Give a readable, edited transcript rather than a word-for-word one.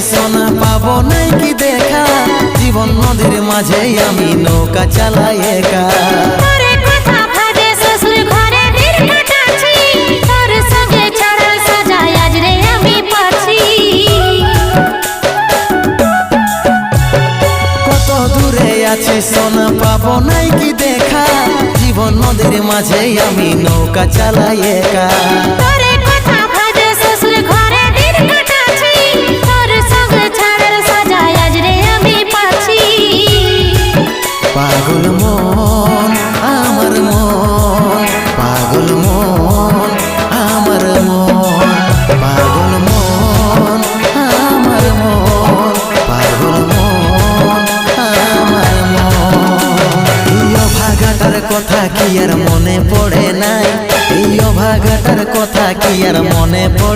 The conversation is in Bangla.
সোনা পাবো নাই কি দেখা, জীবন নদীর মাঝে আমি নৌকা চালাই একা। কত দূরে আছি সোনা পাবো নাই কি দেখা, জীবন নদীর মাঝে আমি নৌকা চালাই একা। পাগল মন আমার মন, পাগল মন আমার মন, পাগল মন আমার মন, পাগল মন আমার মন। এই অভাগাটার কথা কি আর মনে পড়ে নাই, এই অভাগাটার কথা কি আর মনে পড়ে